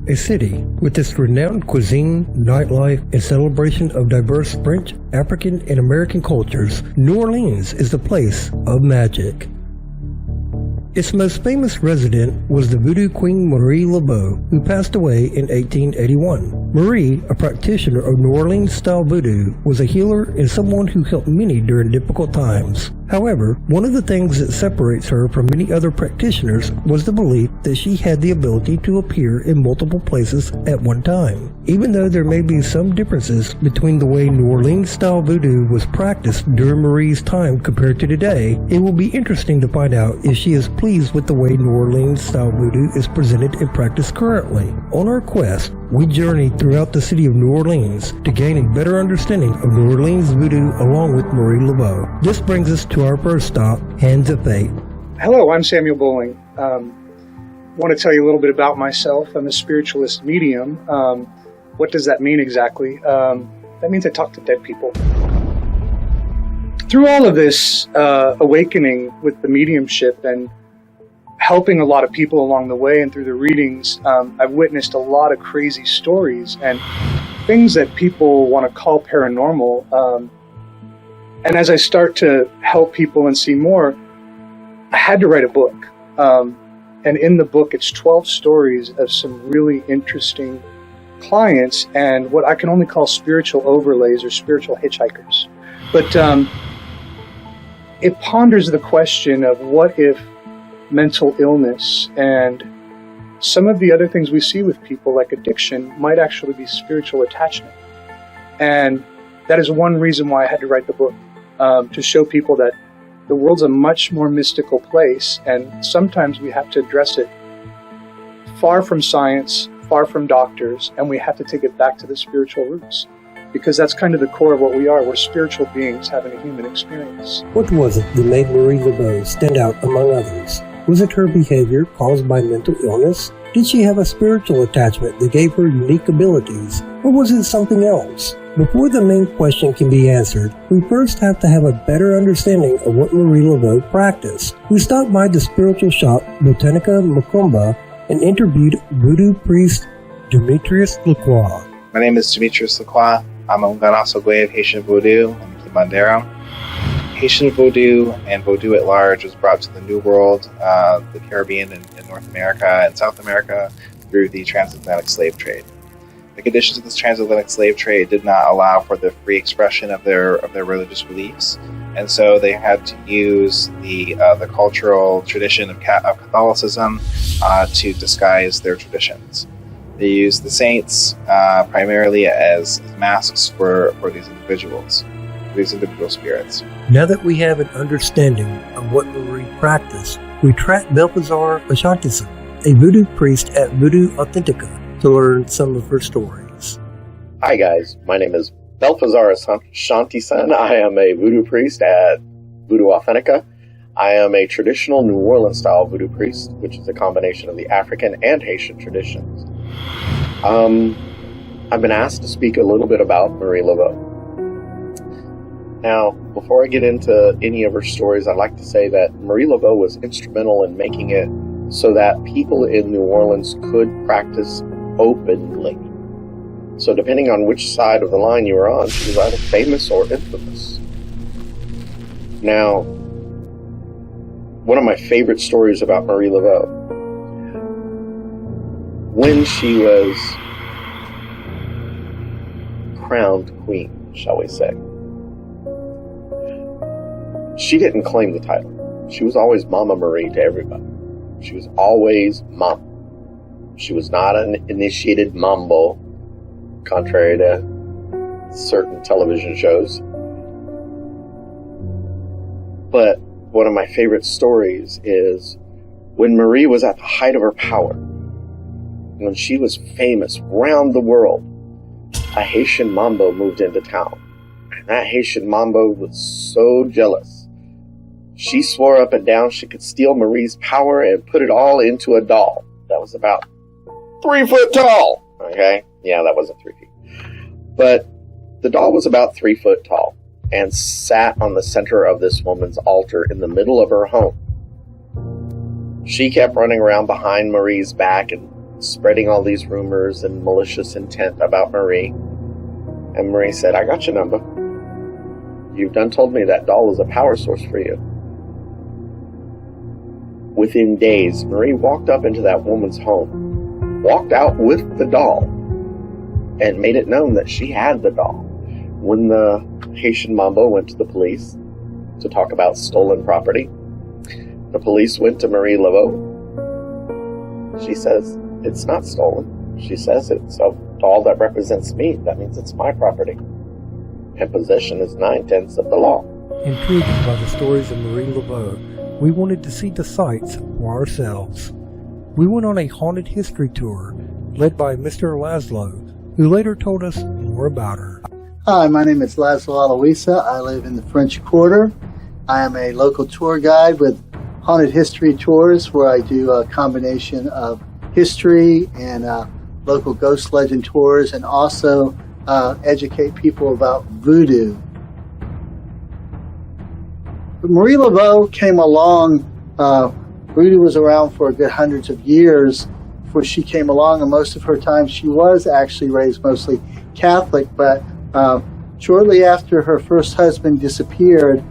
A city with its renowned cuisine, nightlife, and celebration of diverse French, African, and American cultures, New Orleans is the place of magic. Its most famous resident was the Voodoo Queen Marie Laveau, who passed away in 1881. Marie, a practitioner of New Orleans-style Voodoo, was a healer and someone who helped many during difficult times. However, one of the things that separates her from many other practitioners was the belief that she had the ability to appear in multiple places at one time. Even though there may be some differences between the way New Orleans-style Voodoo was practiced during Marie's time compared to today, it will be interesting to find out if she is pleased with the way New Orleans-style Voodoo is presented and practiced currently. On our quest, we journey throughout the city of New Orleans to gain a better understanding of New Orleans Voodoo along with Marie Laveau. This brings us to our first stop, Hands of Fate. Hello, I'm Samuel Bowling. I want to tell you a little bit about myself. I'm a spiritualist medium. What does that mean exactly? That means I talk to dead people. Through all of this awakening with the mediumship and helping a lot of people along the way and through the readings, I've witnessed a lot of crazy stories and things that people want to call paranormal. And as I start to help people and see more, I had to write a book. And in the book, it's 12 stories of some really interesting clients and what I can only call spiritual overlays or spiritual hitchhikers. But it ponders the question of what if mental illness and some of the other things we see with people like addiction might actually be spiritual attachment. And that is one reason why I had to write the book, to show people that the world's a much more mystical place, and sometimes we have to address it far from science, far from doctors, and we have to take it back to the spiritual roots, because that's kind of the core of what we are. We're spiritual beings having a human experience. What was it that made Marie Laveau stand out among others? Was it her behavior caused by mental illness? Did she have a spiritual attachment that gave her unique abilities? Or was it something else? Before the main question can be answered, we first have to have a better understanding of what Marie Laveau practiced. We stopped by the spiritual shop Botanica Macumba and interviewed voodoo priest Demetrius Lacroix. My name is Demetrius Lacroix. I'm a Ganasogwe of Haitian Voodoo and Kimandera. Haitian Voodoo and Voodoo at large was brought to the New World, the Caribbean and North America and South America through the transatlantic slave trade. The conditions of this transatlantic slave trade did not allow for the free expression of their religious beliefs, and so they had to use the cultural tradition of Catholicism to disguise their traditions. They used the saints primarily as masks for these individuals, these individual spirits. Now that we have an understanding of what Marie practiced, we tracked Balthazar Ashantison, a voodoo priest at Voodoo Authentica, to learn some of her stories. Hi guys, my name is Balthazar Ashantison. I am a voodoo priest at Voodoo Authentica. I am a traditional New Orleans-style voodoo priest, which is a combination of the African and Haitian traditions. I've been asked to speak a little bit about Marie Laveau. Now, before I get into any of her stories, I'd like to say that Marie Laveau was instrumental in making it so that people in New Orleans could practice openly. So depending on which side of the line you were on, she was either famous or infamous. Now, one of my favorite stories about Marie Laveau, when she was crowned queen, shall we say, she didn't claim the title. She was always Mama Marie to everybody. She was always Mama. She was not an initiated mambo, contrary to certain television shows. But one of my favorite stories is when Marie was at the height of her power, when she was famous round the world, a Haitian mambo moved into town. And that Haitian mambo was so jealous. She swore up and down she could steal Marie's power and put it all into a doll that was about 3 foot tall. Okay? Yeah, that wasn't 3 feet. But the doll was about 3 foot tall and sat on the center of this woman's altar in the middle of her home. She kept running around behind Marie's back and spreading all these rumors and malicious intent about Marie. And Marie said, I got your number. You've done told me that doll is a power source for you. Within days, Marie walked up into that woman's home, walked out with the doll, and made it known that she had the doll. When the Haitian Mambo went to the police to talk about stolen property, the police went to Marie Laveau. She says, it's not stolen. She says it's a doll that represents me. That means it's my property. And possession is 9/10 of the law. Intrigued by the stories of Marie Laveau, we wanted to see the sights for ourselves. We went on a haunted history tour led by Mr. Laszlo, who later told us more about her. Hi, my name is Laszlo Aloisa. I live in the French Quarter. I am a local tour guide with haunted history tours where I do a combination of history and local ghost legend tours, and also educate people about voodoo. Marie Laveau came along. Voodoo was around for a good hundreds of years before she came along, and most of her time she was actually raised mostly Catholic, but shortly after her first husband disappeared,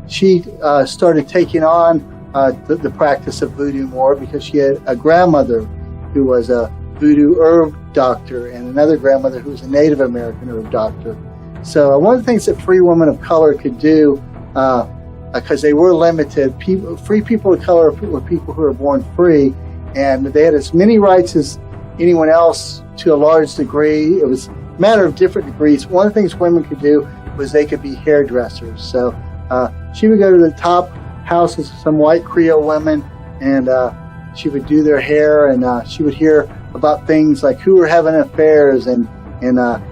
she started taking on the practice of voodoo more, because she had a grandmother who was a voodoo herb doctor and another grandmother who was a Native American herb doctor. So one of the things that free women of color could do, because they were limited, free people of color were people who were born free, and they had as many rights as anyone else to a large degree. It was a matter of different degrees. One of the things women could do was they could be hairdressers. So she would go to the top houses of some white Creole women, and she would do their hair, and she would hear about things like who were having affairs in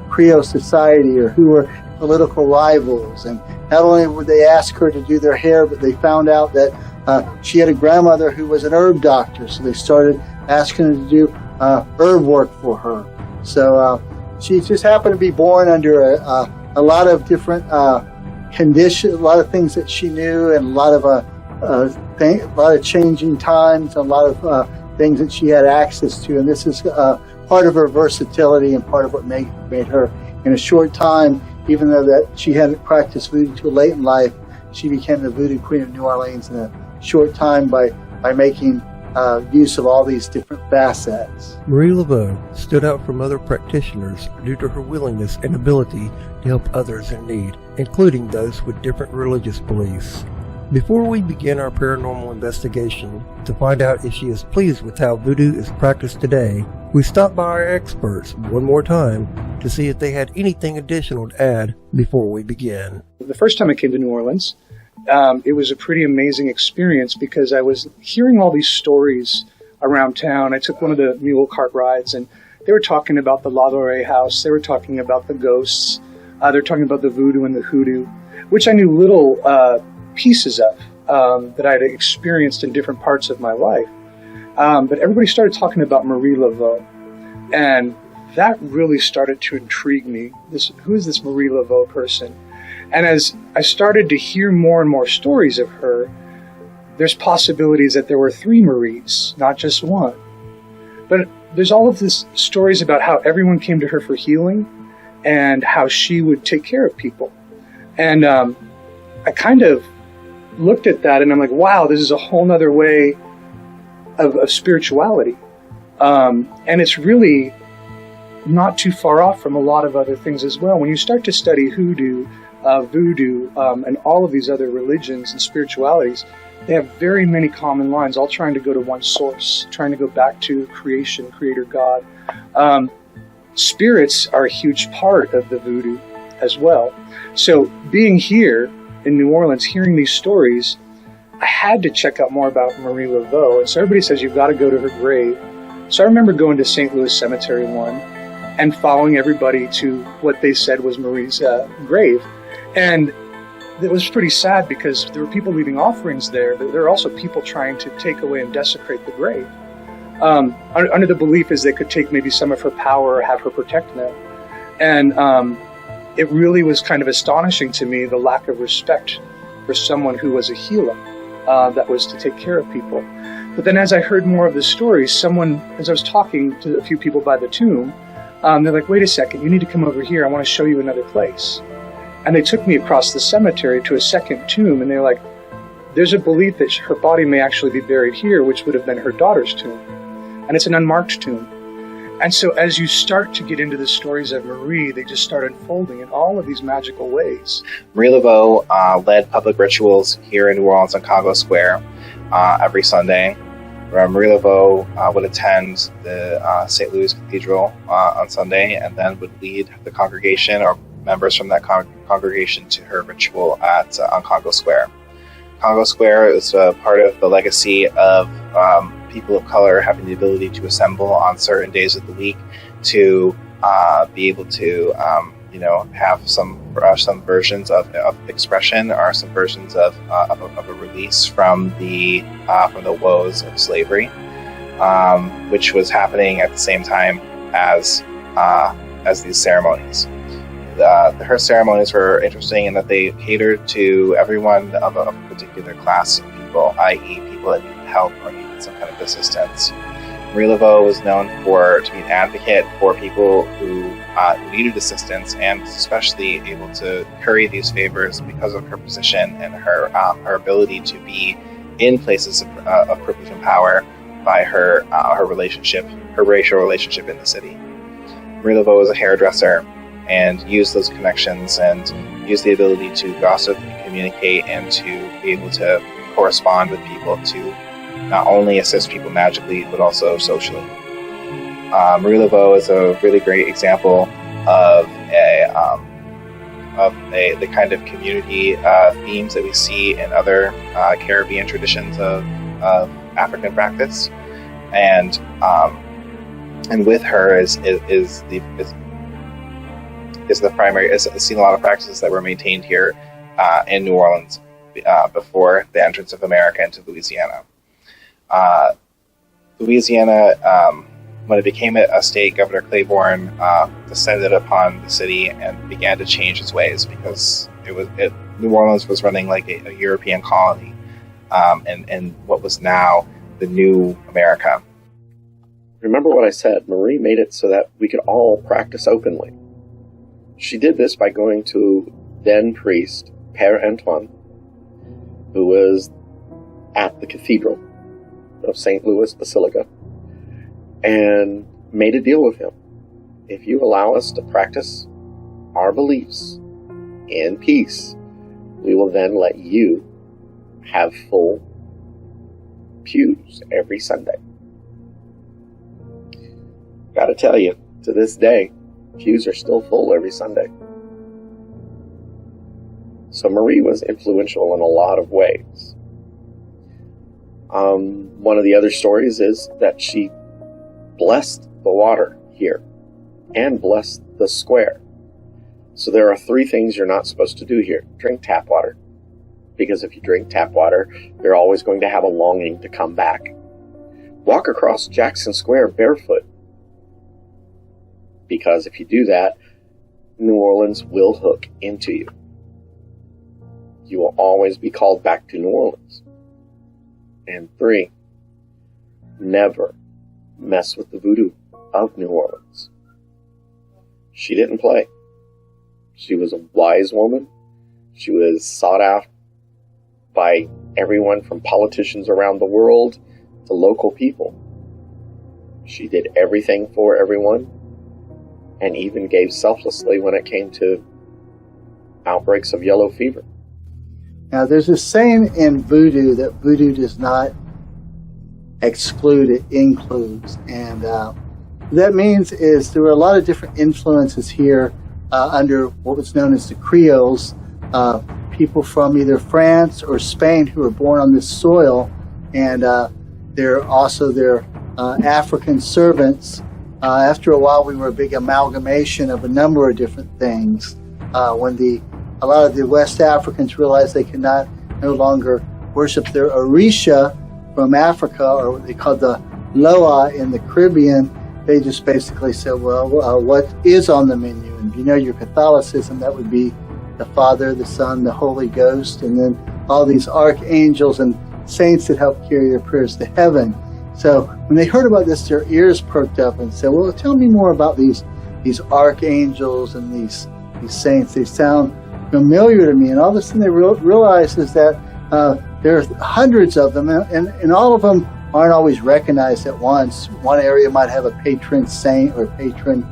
Creole society, or who were political rivals. And not only would they ask her to do their hair, but they found out that she had a grandmother who was an herb doctor, so they started asking her to do herb work for her. So she just happened to be born under a lot of different conditions, a lot of things that she knew, and a lot of changing times, a lot of things that she had access to. And this is part of her versatility and part of what made her, in a short time, even though that she hadn't practiced voodoo till late in life, she became the Voodoo Queen of New Orleans in a short time by making use of all these different facets. Marie Laveau stood out from other practitioners due to her willingness and ability to help others in need, including those with different religious beliefs. Before we begin our paranormal investigation to find out if she is pleased with how voodoo is practiced today, we stopped by our experts one more time to see if they had anything additional to add before we begin. The first time I came to New Orleans, it was a pretty amazing experience, because I was hearing all these stories around town. I took one of the mule cart rides, and they were talking about the Laveau house. They were talking about the ghosts. They're talking about the voodoo and the hoodoo, which I knew little pieces of that I had experienced in different parts of my life. But everybody started talking about Marie Laveau, and that really started to intrigue me. Who is this Marie Laveau person? And as I started to hear more and more stories of her, there's possibilities that there were 3 Maries, not just one. But there's all of these stories about how everyone came to her for healing and how she would take care of people. And I kind of looked at that and I'm like, wow, this is a whole nother way of spirituality. And it's really not too far off from a lot of other things as well. When you start to study hoodoo, voodoo, and all of these other religions and spiritualities, they have very many common lines, all trying to go to one source, trying to go back to creation, creator God. Spirits are a huge part of the voodoo as well. So being here in New Orleans, hearing these stories, I had to check out more about Marie Laveau. And so everybody says you've got to go to her grave. So I remember going to St. Louis Cemetery one and following everybody to what they said was Marie's grave. And it was pretty sad because there were people leaving offerings there, but there were also people trying to take away and desecrate the grave. Under the belief is they could take maybe some of her power or have her protect them. And it really was kind of astonishing to me, the lack of respect for someone who was a healer. that was to take care of people. But then as I heard more of the stories, as I was talking to a few people by the tomb, they're like, wait a second, you need to come over here. I want to show you another place. And they took me across the cemetery to a second tomb, and they're like, there's a belief that her body may actually be buried here, which would have been her daughter's tomb. And it's an unmarked tomb. And so as you start to get into the stories of Marie, they just start unfolding in all of these magical ways. Marie Laveau led public rituals here in New Orleans on Congo Square every Sunday. Marie Laveau would attend the St. Louis Cathedral on Sunday, and then would lead the congregation or members from that congregation to her ritual on Congo Square. Congo Square is part of the legacy of people of color having the ability to assemble on certain days of the week to be able to, have some versions of expression or some versions of a release from the woes of slavery, which was happening at the same time as these ceremonies. Her ceremonies were interesting in that they catered to everyone of a particular class of people, i.e. people that needed help or needed some kind of assistance. Marie Laveau was known to be an advocate for people who needed assistance, and especially able to curry these favors because of her position and her ability to be in places of privilege and power by her racial relationship in the city. Marie Laveau was a hairdresser, and used those connections and used the ability to gossip and communicate and to be able to correspond with people to not only assist people magically but also socially. Marie Laveau is a really great example of the kind of community themes that we see in other Caribbean traditions of African practice, and with her is the primary. I've seen a lot of practices that were maintained here in New Orleans before the entrance of America into Louisiana. Louisiana, when it became a state, Governor Claiborne descended upon the city and began to change its ways, because New Orleans was running like a European colony, and what was now the new America. Remember what I said, Marie made it so that we could all practice openly. She did this by going to then priest Père Antoine, who was at the Cathedral of St. Louis Basilica, and made a deal with him. If you allow us to practice our beliefs in peace, we will then let you have full pews every Sunday. Gotta tell you, to this day, pews are still full every Sunday. So Marie was influential in a lot of ways. One of the other stories is that she blessed the water here and blessed the square. So there are 3 things you're not supposed to do here. Drink tap water, because if you drink tap water, you're always going to have a longing to come back. Walk across Jackson Square barefoot, because if you do that, New Orleans will hook into you. You will always be called back to New Orleans. And 3, never mess with the voodoo of New Orleans. She didn't play. She was a wise woman. She was sought out by everyone from politicians around the world to local people. She did everything for everyone, and even gave selflessly when it came to outbreaks of yellow fever. Now, there's a saying in voodoo that voodoo does not exclude, it includes. And what that means is there were a lot of different influences here under what was known as the Creoles, people from either France or Spain who were born on this soil, and they're also their African servants. After a while, we were a big amalgamation of a number of different things. When a lot of the West Africans realized they could no longer worship their Orisha from Africa, or what they called the Loa in the Caribbean, they just basically said, well, what is on the menu? And if you know your Catholicism, that would be the Father, the Son, the Holy Ghost, and then all these archangels and saints that help carry their prayers to heaven. So when they heard about this, their ears perked up and said, well, tell me more about these archangels and these saints. They sound familiar to me. And all of a sudden they realized is that there are hundreds of them, and all of them aren't always recognized at once. One area might have a patron saint or patron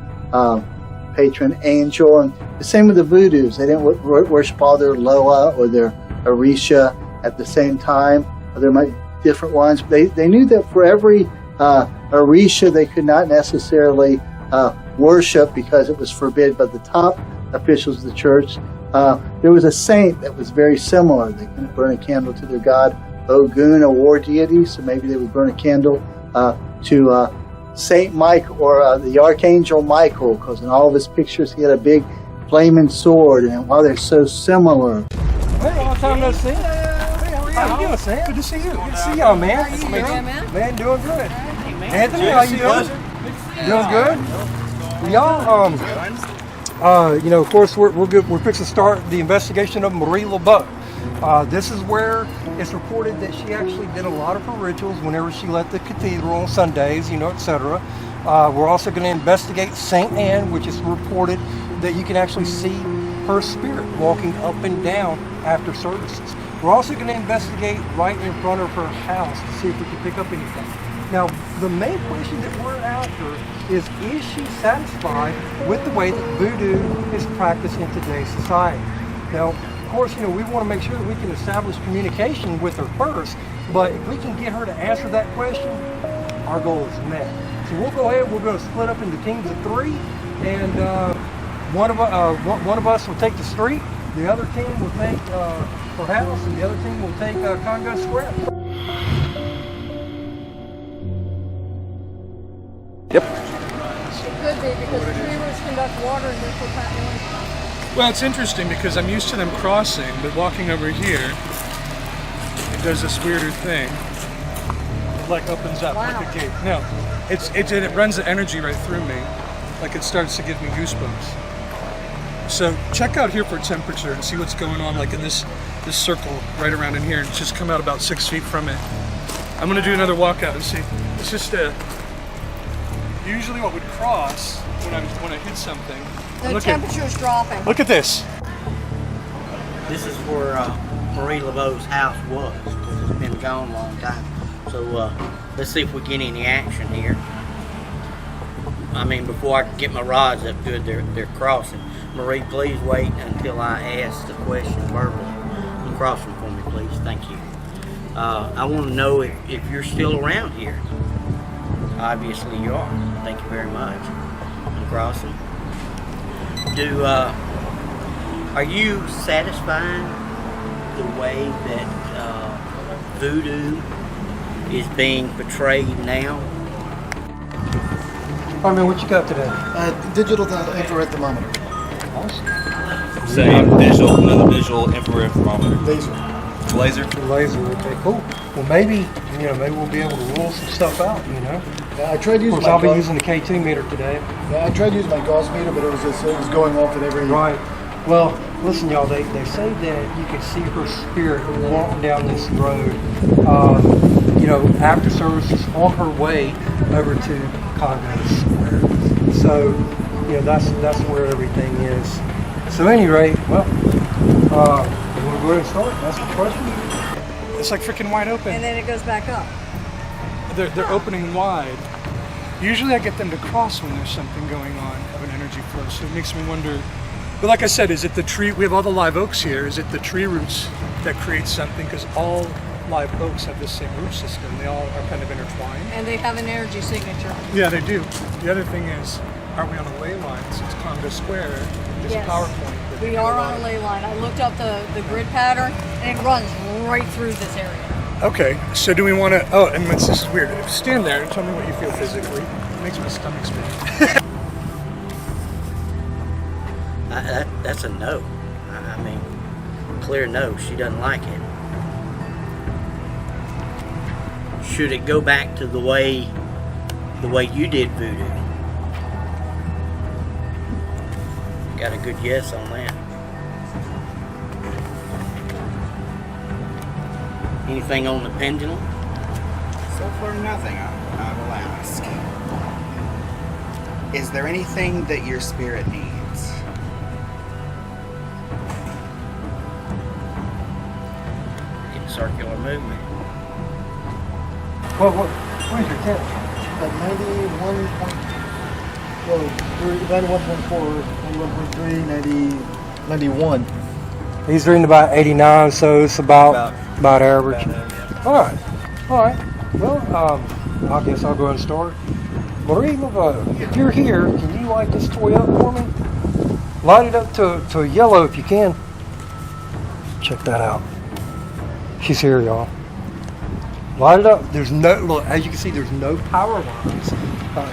angel, and the same with the Voodoos. They didn't worship all their Loa or their Orisha at the same time. Or there might be different ones. They knew that for every Orisha they could not necessarily worship because it was forbidden by the top officials of the church. There was a saint that was very similar. They couldn't burn a candle to their god Ogun, a war deity, so maybe they would burn a candle to Saint Mike or the Archangel Michael, because in all of his pictures he had a big flaming sword, and while they're so similar. Hey, long time no see. How you doing, Sam? Good to see you. Good to see y'all, man. How you doing, man? Man, doing good. Anthony, how you doing? Doing good? Y'all, of course, we're good. We're fixing to start the investigation of Marie Laveau. This is where it's reported that she actually did a lot of her rituals whenever she left the cathedral on Sundays, etc. We're also going to investigate Saint Anne, which is reported that you can actually see her spirit walking up and down after services. We're also going to investigate right in front of her house to see if we can pick up anything. Now, the main question that we're after is she satisfied with the way that voodoo is practiced in today's society? Now, of course, we want to make sure that we can establish communication with her first, but if we can get her to answer that question, our goal is met. So we'll go ahead, we're going to split up into teams of 3, and one of us will take the street, the other team will take her house, and the other team will take Congo Square. It could be because tree roots conduct water and therefore can't do anything. Well, it's interesting because I'm used to them crossing, but walking over here, it does this weirder thing. It like opens up like a gate. No, it runs the energy right through me, like it starts to give me goosebumps. So check out here for temperature and see what's going on, like in this circle right around in here, and just come out about 6 feet from it. I'm gonna do another walkout and see. It's just usually what would cross when I hit something. The temperature is dropping. Look at this. This is where Marie Laveau's house was, because it's been gone a long time. So let's see if we get any action here. I mean, before I can get my rods up good, they're crossing. Marie, please wait until I ask the question verbally. You cross them for me, please. Thank you. I want to know if you're still around here. Obviously you are. Thank you very much. I'm crossing. Are you satisfied the way that voodoo is being portrayed now? I mean, what you got today? Digital infrared thermometer. Same another visual infrared thermometer. Laser. Laser. Okay, cool. Well, maybe we'll be able to rule some stuff out. Yeah, I tried using. Of course, I'll be using the K2 meter today. Yeah, I tried using my Gauss meter, but it was going off at every. Right. Well, listen, y'all. They say that you can see her spirit walking down this road. After services on her way over to Congo Square. So, that's where everything is. So, at any rate, well, you want to go ahead and start? That's the question. It's like freaking wide open. And then it goes back up. They're opening wide. Usually I get them to cross when there's something going on of an energy flow, so it makes me wonder. But like I said, is it the tree? We have all the live oaks here. Is it the tree roots that create something? Because all live oaks have the same root system. They all are kind of intertwined. And they have an energy signature. Yeah, they do. The other thing is, are we on a ley line since Congo Square is a power point? We are on a ley line. I looked up the grid pattern, and it runs right through this area. Okay, so do we want to? Oh, and this is weird. Stand there and tell me what you feel physically. It makes my stomach spin. That's a no. I mean, clear no. She doesn't like it. Should it go back to the way you did voodoo? Got a good yes on that. Anything on the pendulum? So far, nothing. I will ask. Is there anything that your spirit needs? Getting circular movement. Well, where's your tent? At 91.4, 91.3, 91. He's reading about 89, so it's about average. All right. Well, I guess I'll go ahead and start. Marie Laveau, if you're here, can you light this toy up for me? Light it up to yellow if you can. Check that out. She's here, y'all. Light it up. There's no, look, as you can see, there's no power lines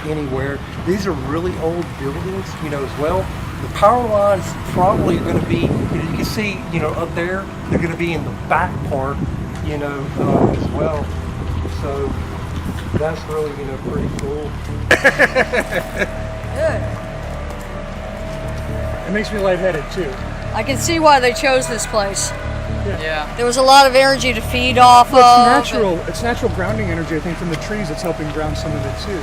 anywhere. These are really old buildings, as well. The power lines probably are going to be, you can see, up there, they're going to be in the back part, as well. So that's really, pretty cool. Good. It makes me lightheaded too. I can see why they chose this place. Yeah. There was a lot of energy to feed off Well, of. it's natural grounding energy, I think, from the trees. It's helping ground some of it too.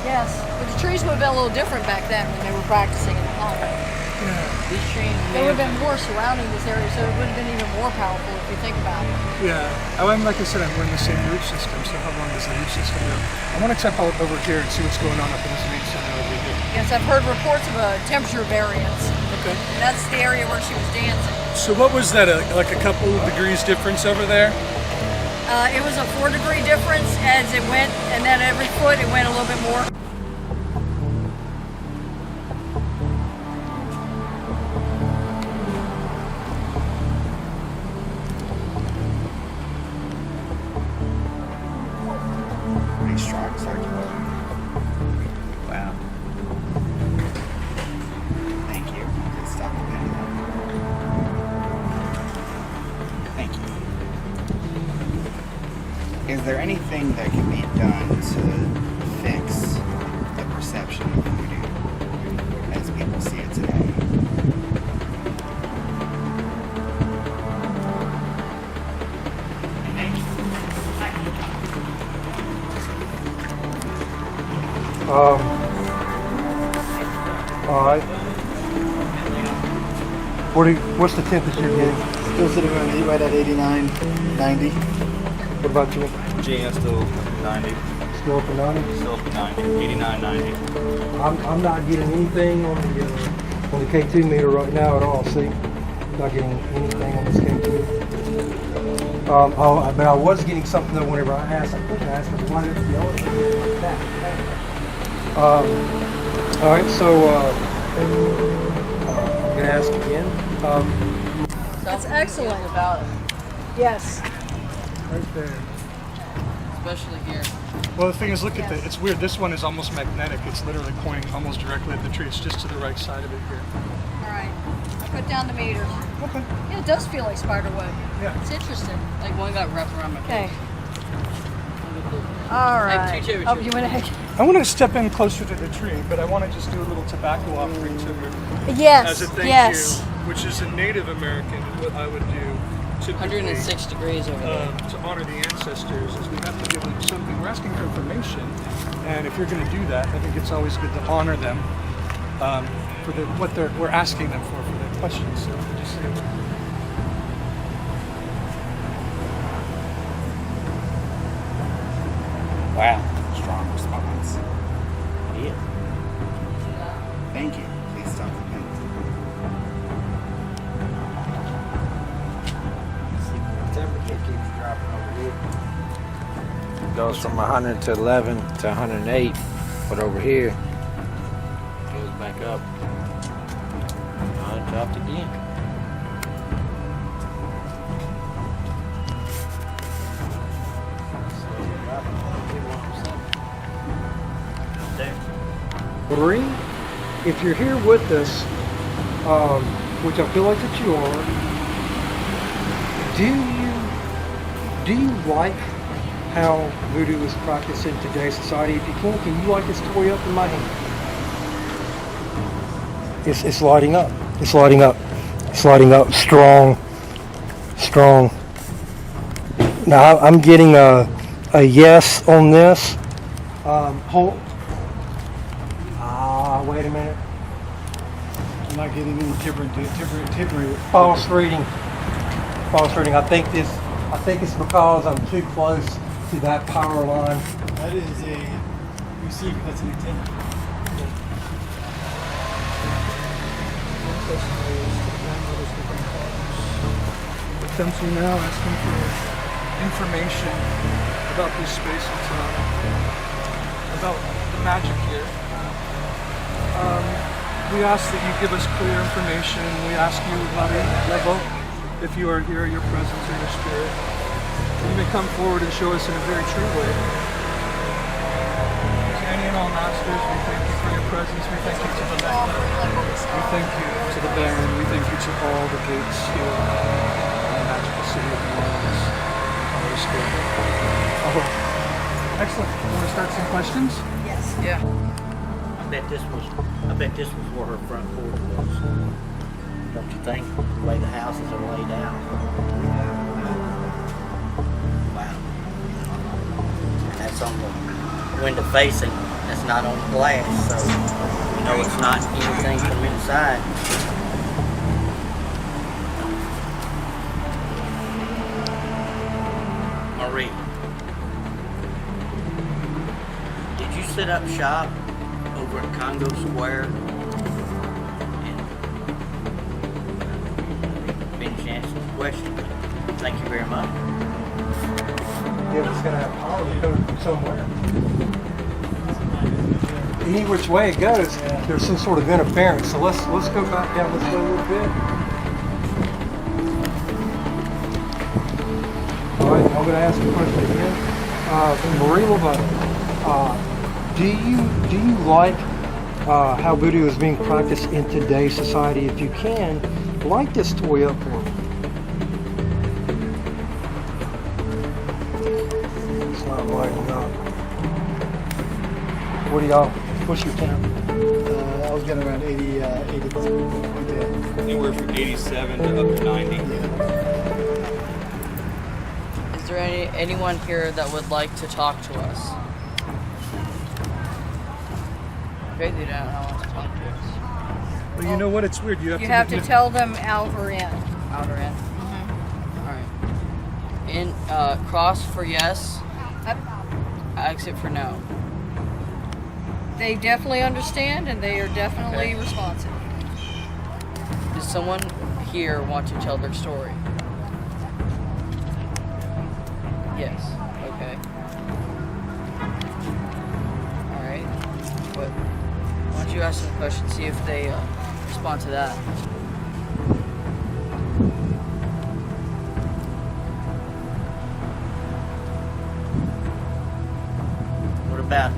Yes, but the trees would have been a little different back then when they were practicing in the pond. These trees. There would have been more surrounding this area, so it would have been even more powerful if you think about it. Yeah, like I said, we're in the same root system, so how long does the root system go? I want to check out over here and see what's going on up in this root center over here. Yes, I've heard reports of a temperature variance. Okay. And that's the area where she was dancing. So what was that, like a couple of degrees difference over there? It was a 4-degree difference as it went, and then every foot it went a little bit more. Pretty strong circular. Wow. Thank you. Good stuff. Thank you. Is there anything that can be done to fix the perception of voodoo as people see it today? All right. What's the temperature again? Still sitting right at 89, 90. What about you? Yeah, still 90. Still up to 90? Still up to 90. 89, 90. I'm not getting anything on the K2 meter right now at all. See, not getting anything on this K2. But I was getting something though whenever I asked. I couldn't ask her why did you that. All right, so I'm gonna ask again. That's excellent about it. Yes. Right there. Especially here. Well, the thing is, look at the, it's weird. This one is almost magnetic. It's literally pointing almost directly at the tree. It's just to the right side of it here. All right. I put down the meters. Okay. Yeah, it does feel like spider web. Yeah. It's interesting. Like one got wrapped around my Okay. face. All I have right. two cherry Oh, trees. you went ahead. I want to step in closer to the tree, but I want to just do a little tobacco offering to her. Yes. As a thank Yes. you, which is a Native American, what I would do typically 106 degrees over there. to honor the ancestors is we have to give them something. We're asking for information, and if you're going to do that, I think it's always good to honor them for we're asking them for their questions. So just say, Wow. Strong response. Yeah. Thank you. Please stop the pen. Temperature keeps dropping over here. Goes from 100 to 11 to 108, but over here Goes back up. It dropped again. Marie, if you're here with us, which I feel like that you are, do you like how voodoo is practiced in today's society? If you can you light this toy up in my hand? It's lighting up. It's lighting up. It's lighting up. Strong. Strong. Now I'm getting a yes on this. Hold. Wait a minute. I'm not getting any tippering. False reading. False reading. I think it's because I'm too close to that power line. That is a receiver. That's an antenna. Come to you now asking for information about this space and time, about the magic here. We ask that you give us clear information. We ask you, Marie Laveau, if you are here, your presence or your spirit, you may come forward and show us in a very true way. To any and all masters, we thank you for your presence. We thank you to the Lord. We thank you to the Baron. We thank you to all the gates here. Magical city of New Orleans. Excellent. You want to start some questions? Yes. Yeah. I bet this was where her front porch was. Don't you think? The way the houses are laid out. Wow. And that's on the window facing. That's not on the glass, so you know it's not anything from inside. Marie, did you set up shop over at Congo Square and finish answering the question? Thank you very much. If it's going to have power, we go somewhere. Any which way it goes, there's some sort of interference. So let's go back down this way a little bit. All right, I'm going to ask the question again. Marie Laveau, do you like how voodoo is being practiced in today's society? If you can, light this toy up for me. It's not lighting up. What do y'all? What's your temp? I was getting around 80 Anywhere from 87 to up to 90. Is there anyone here that would like to talk to us? Okay, they don't want to talk to us. Well, you know what? It's weird. You have to tell them out or in. Out or in? All right. In, cross for yes. Exit for no. They definitely understand and they are definitely responsive. Does someone here want to tell their story? Yes. Okay. All right. Why don't you ask some questions, see if they respond to that. What about,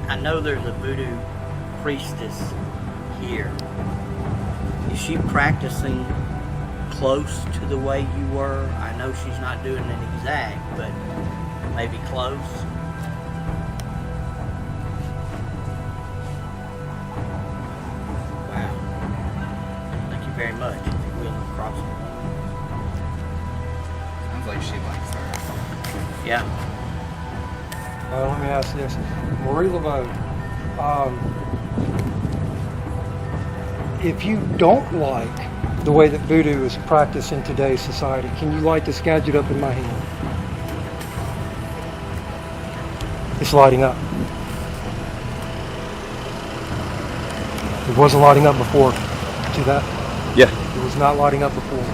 I know there's a voodoo priestess here. Is she practicing close to the way you were? I know she's not doing it exact, but maybe close. Wow. Thank you very much. If you're willing to cross it. Sounds like she likes her. Yeah. Let me ask this. Marie Laveau, if you don't like the way that voodoo is practiced in today's society, can you light this gadget up in my hand? It's lighting up. It wasn't lighting up before. See that? Yeah. It was not lighting up before.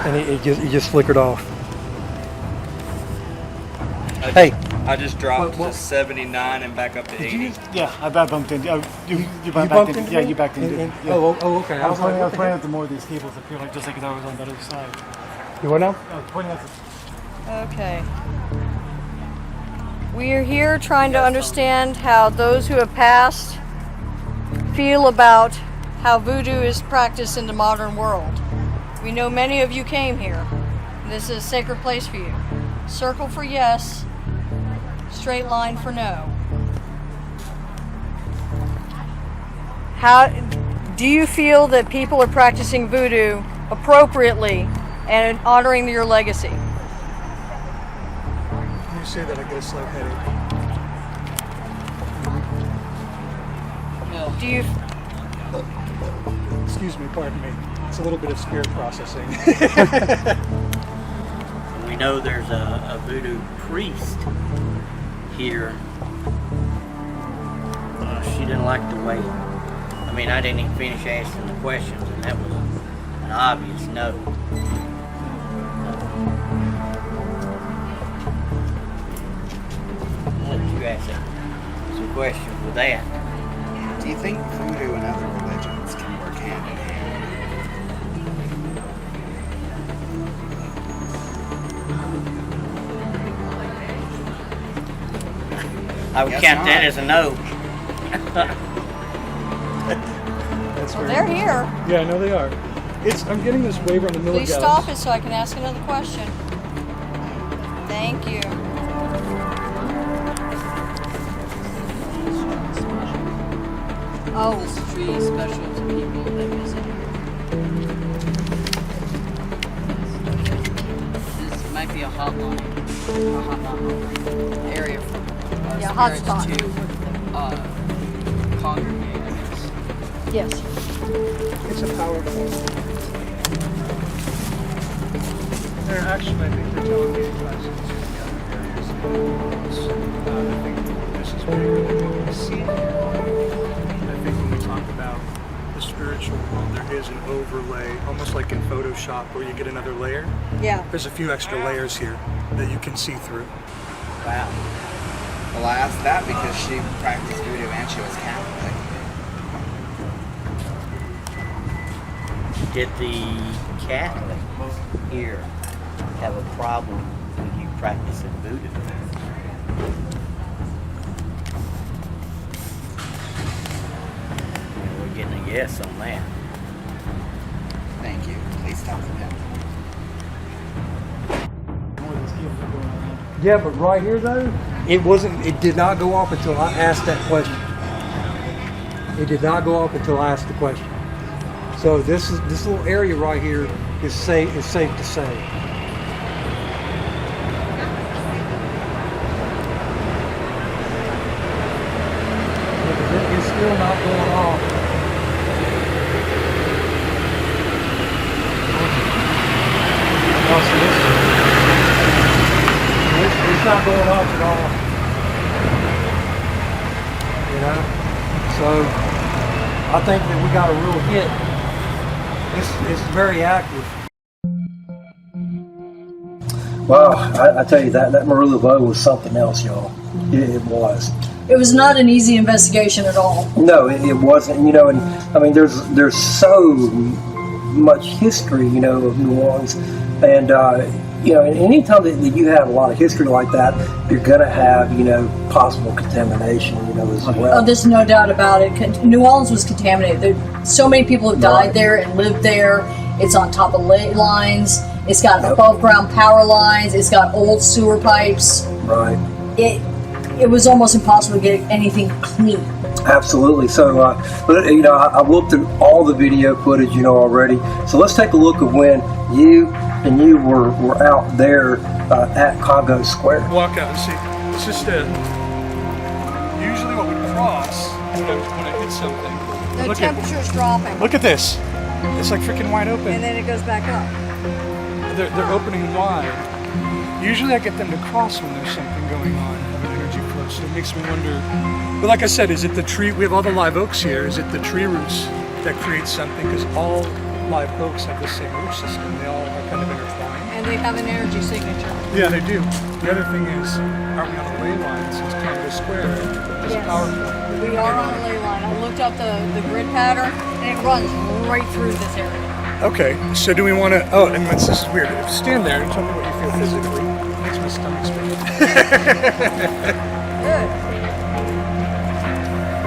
And it just flickered off. I just dropped to 79 and back up to 80. Yeah, I bumped into. You backed bumped into. into Yeah, me? you backed into. Yeah. Oh, okay. I was pointing out to more of these cables up here, like just like I was on the other side. You what now? I was pointing out to. Okay. We are here trying to understand how those who have passed feel about how voodoo is practiced in the modern world. We know many of you came here. This is a sacred place for you. Circle for yes, straight line for no. How do you feel that people are practicing voodoo appropriately and honoring your legacy. When you say that, I get a slight headache. Do you? Excuse me, pardon me. It's a little bit of spirit processing. We know there's a voodoo priest here. She didn't like the way. I mean, I didn't even finish asking the questions, and that was an obvious no. I'll let you ask some questions with that. Do you think voodoo and other religions can work hand in hand? I would count that as a no. That's Well, very they're nice. here. Yeah, I know they are. I'm getting this waiver on the Miller Please Gallows. stop it so I can ask another question. Thank you. Oh, This tree is special to people that visit here. This might be a hotline, area for Yeah, spirits hotspot. to congregate, I guess. Yes. It's a powerful. They're actually, I think they're telling me classes in the other areas. I think this is bigger than what we see here. I think when we talk about the spiritual world, there is an overlay, almost like in Photoshop, where you get another layer. Yeah. There's a few extra layers here that you can see through. Wow. Well, I asked that because she practiced voodoo and she was Catholic. Did the Catholic here have a problem with you practicing voodoo? We're getting a yes on that. Thank you. Please tell me that. Yeah, but right here though, it did not go off until I asked that question. It did not go off until I asked the question. So this little area right here is safe to say. It's still not going off. It's not going off at all. You know? So I think that we got a real hit. It's very active. Wow, I tell you that Marie Laveau was something else, y'all. It was. It was not an easy investigation at all. No, it wasn't. You know, and I mean, there's so much history, you know, of New Orleans, and you know, and anytime that you have a lot of history like that, you're gonna have, you know, possible contamination, you know, as well. Oh, there's no doubt about it. New Orleans was contaminated. So many people have died there and lived there. It's on top of ley lines. It's got above ground power lines. It's got old sewer pipes. Right. It was almost impossible to get anything clean. Absolutely. So, but you know, I looked through all the video footage, you know, already. So let's take a look at when you were out there at Congo Square. Walk out and see. It's just usually what would cross when I hit something. The temperature's dropping. Look at this. It's like freaking wide open. And then it goes back up. They're opening wide. Usually I get them to cross when there's something going on of an energy flow. So it makes me wonder. But like I said, is it the tree? We have all the live oaks here. Is it the tree roots that create something? Because all live oaks have the same root system. They all are kind of intertwined. And they have an energy signature. Yeah, they do. The other thing is, are we on a ley line since Carnival Square is a power point? We are on a ley line. I looked up the grid pattern, and it runs right through this area. Okay, so do we want to? Oh, and this is weird. Stand there and tell me what you feel physically. It makes my stomach spin. Good.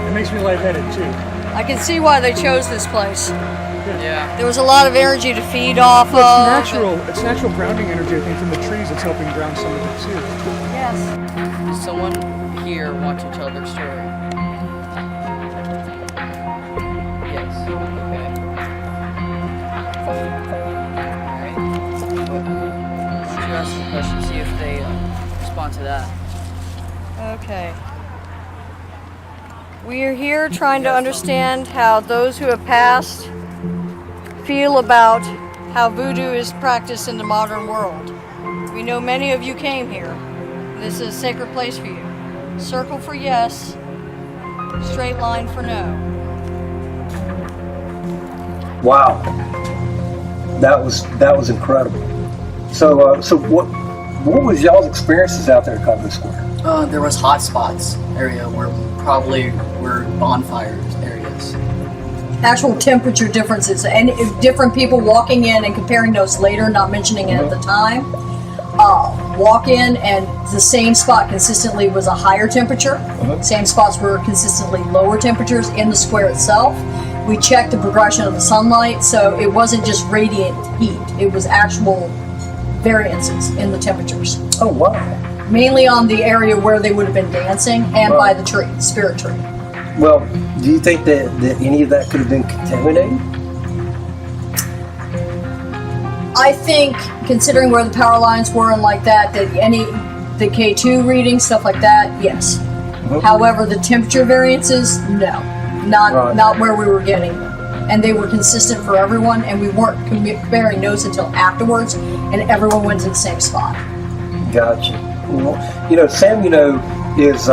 It makes me lightheaded too. I can see why they chose this place. Yeah. There was a lot of energy to feed off Well, of. It's natural grounding energy, I think, from the trees. It's helping ground some of it too. Yes. Someone here want to tell their story? Yes. Okay. Alright. they respond to that. Okay. We are here trying to understand how those who have passed feel about how voodoo is practiced in the modern world. We know many of you came here. This is a sacred place for you. Circle for yes, straight line for no. Wow, that was incredible. So what was y'all's experiences out there at Congo Square? There was hot spots area where probably were bonfire areas. Actual temperature differences, and if different people walking in and comparing notes later, not mentioning it at the time, walk in and the same spot consistently was a higher temperature. Same spots were consistently lower temperatures in the square itself. We checked the progression of the sunlight, so it wasn't just radiant heat. It was actual variances in the temperatures. Oh, wow. Mainly on the area where they would have been dancing and by the tree, spirit tree. Well, do you think that any of that could have been contaminated? I think, considering where the power lines were and like that the K2 readings, stuff like that, yes. However, the temperature variances, no. Not where we were getting them. And they were consistent for everyone, and we weren't comparing notes until afterwards, and everyone went to the same spot. Gotcha. Well, Sam, is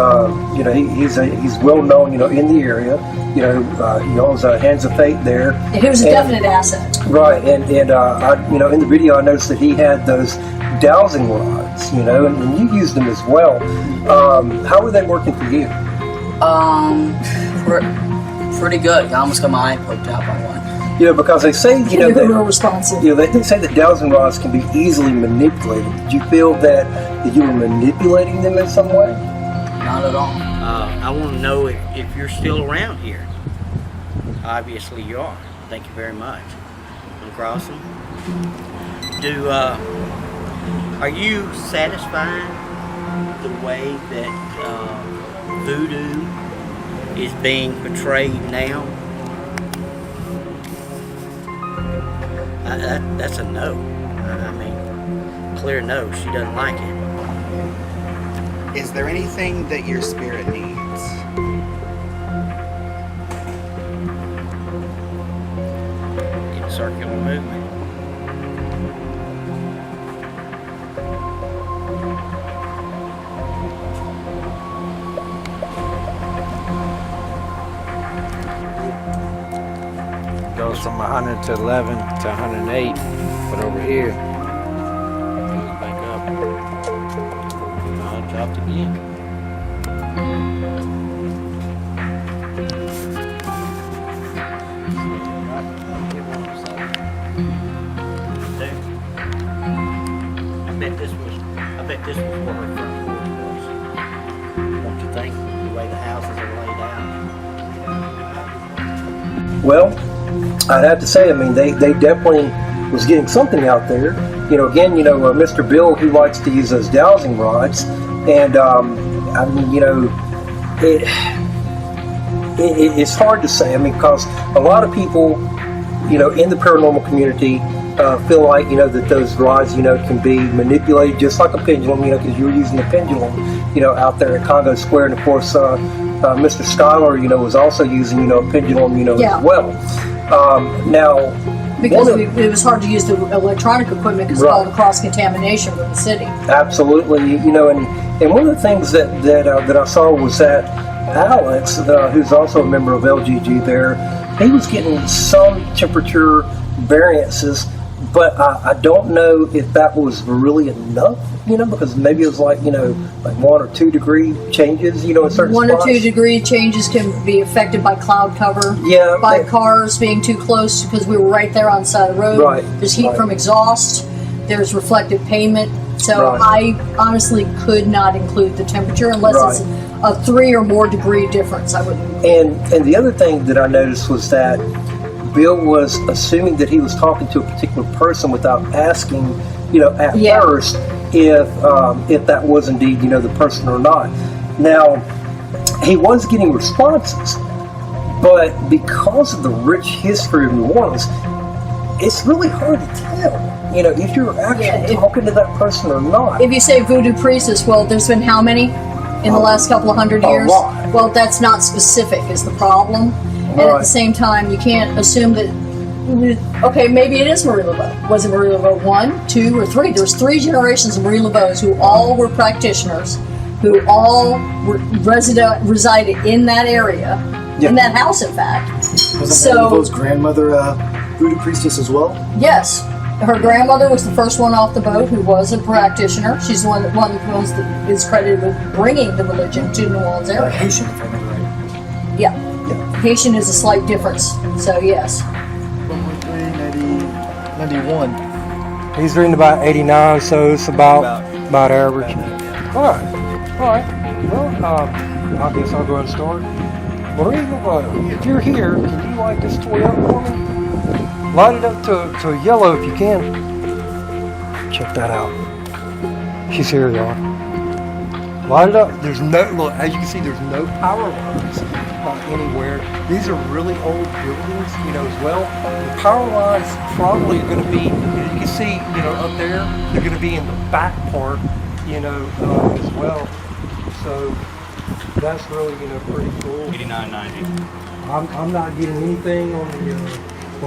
he's well known, in the area. He owns Hands of Fate there. And he was a definite asset. Right, and I, in the video I noticed that he had those dowsing rods, and you used them as well. How were they working for you? Pretty good. I almost got my eye poked out by one. Because they say, they were real responsive. They say that dowsing rods can be easily manipulated. Did you feel that you were manipulating them in some way? Not at all. I want to know if you're still around here. Obviously you are. Thank you very much. Across them. Are you satisfied the way that voodoo is being portrayed now? That's a no. I mean, clear no. She doesn't like it. Is there anything that your spirit needs? In circular movement. Goes from 100 to 11 to 108, but over here, goes back up. Dropped again. I bet this was where her front porch was. Don't you think, the way the houses are laid out? Well, I'd have to say, they definitely was getting something out there. Mr. Bill, he likes to use those dowsing rods, and it's hard to say. Because a lot of people, in the paranormal community, feel like that those rods, can be manipulated just like a pendulum. Because you were using the pendulum, out there at Congo Square, and of course, Mr. Schuyler, was also using, a pendulum, as well. Because it was hard to use the electronic equipment because of all the cross-contamination with the city. Absolutely, and one of the things that I saw was that Alex, who's also a member of LGG there, he was getting some temperature variances, but I don't know if that was really enough, because maybe it was like 1 or 2 degree changes, in certain 1 spots. or 2 degree changes can be affected by cloud cover, by cars being too close because we were right there on the side of the road. Right. There's heat from exhaust, there's reflective pavement, so I honestly could not include the temperature unless it's a 3 or more degree difference. I wouldn't. And the other thing that I noticed was that Bill was assuming that he was talking to a particular person without asking, at first if that was indeed, the person or not. Now, he was getting responses, but because of the rich history of New Orleans, it's really hard to tell. if you're actually talking to that person or not. If you say voodoo priestess, well, there's been how many in the last couple of hundred years? A lot. Well, that's not specific is the problem. And at the same time, you can't assume that, okay, maybe it is Marie Laveau. Was it Marie Laveau 1, 2, or 3? There's 3 generations of Marie Laveaus who all were practitioners, who all resided in that area, in that house, in fact. Wasn't Marie Laveau's grandmother a voodoo priestess as well? Yes. Her grandmother was the first one off the boat who was a practitioner. She's the one that is credited with bringing the religion to New Orleans area. Haitian, if I remember right. Yeah. Haitian is a slight difference, so yes. 91. He's reading about 89, so it's about average. All right. Well, I guess I'll go ahead and start. Marie Laveau, if you're here, can you light this toy up for me? Light it up to yellow if you can. Check that out. She's here, y'all. Light it up. There's no, look, as you can see, there's no power lines anywhere. These are really old buildings, as well. The power lines probably are going to be, you can see, up there, they're going to be in the back part, as well. So that's really, pretty cool. 89.90. I'm not getting anything on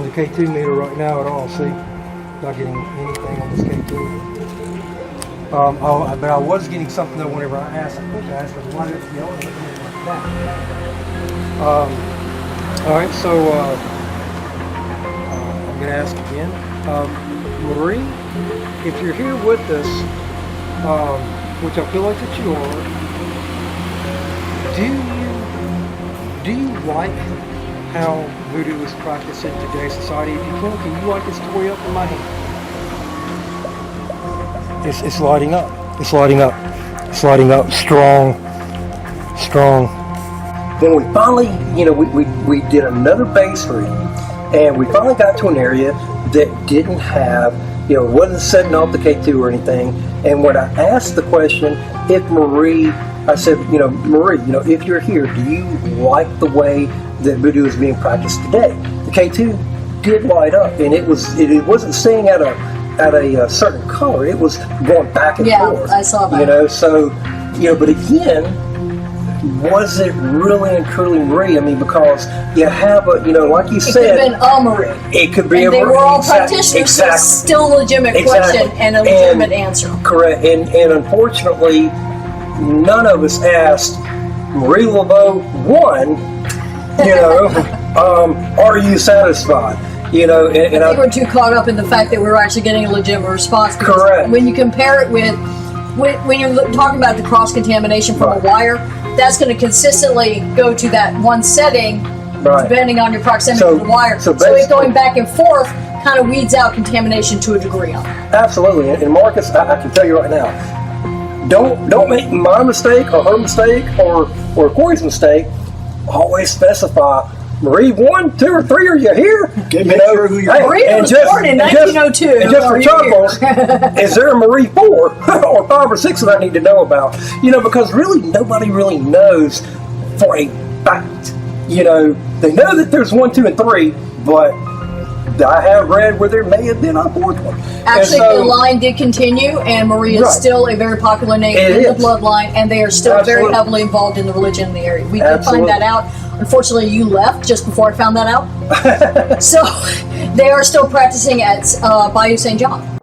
the K2 meter right now at all. See, not getting anything on this K2. But I was getting something though whenever I asked for the light up yellow like that. All right, so I'm gonna ask again, Marie, if you're here with us, which I feel like that you are, do you like how voodoo is practiced in today's society? If you can you light this toy up in my hand? It's lighting up. It's lighting up. It's lighting up. Strong. Then we finally, we did another base reading, and we finally got to an area that didn't have, wasn't setting off the K2 or anything. And when I asked the question, if Marie, I said, Marie, if you're here, do you like the way that voodoo is being practiced today? The K2 did light up, and it wasn't staying at a certain color. It was going back and forth. Yeah, I saw that. But again, was it really and truly Marie? I mean, because you have like you said, it could have been a Marie. It could be and a they Marie. were all practitioners, so it's still a legitimate question and a legitimate answer. Correct. And unfortunately, none of us asked Marie Laveau 1, are you satisfied? And I think we're too caught up in the fact that we were actually getting a legitimate response. Correct. When you compare it with when you're talking about the cross-contamination from a wire, that's going to consistently go to that one setting, depending on your proximity to the wire. So it going back and forth kind of weeds out contamination to a degree on it. Absolutely. And Marcus, I can tell you right now, don't make my mistake or her mistake or Corey's mistake. Always specify Marie 1, 2, or 3. Are you here? Make sure who you're. Marie was born in 1902. And just for chuckles, is there a Marie 4 or 5 or 6 that I need to know about? Because really nobody really knows for a fact. They know that there's 1, 2, and 3, but I have read where there may have been a 4th one. Actually, the line did continue, and Marie is still a very popular name in the bloodline, and they are still very heavily involved in the religion in the area. We did find that out. Unfortunately, you left just before I found that out. So they are still practicing at Bayou St. John.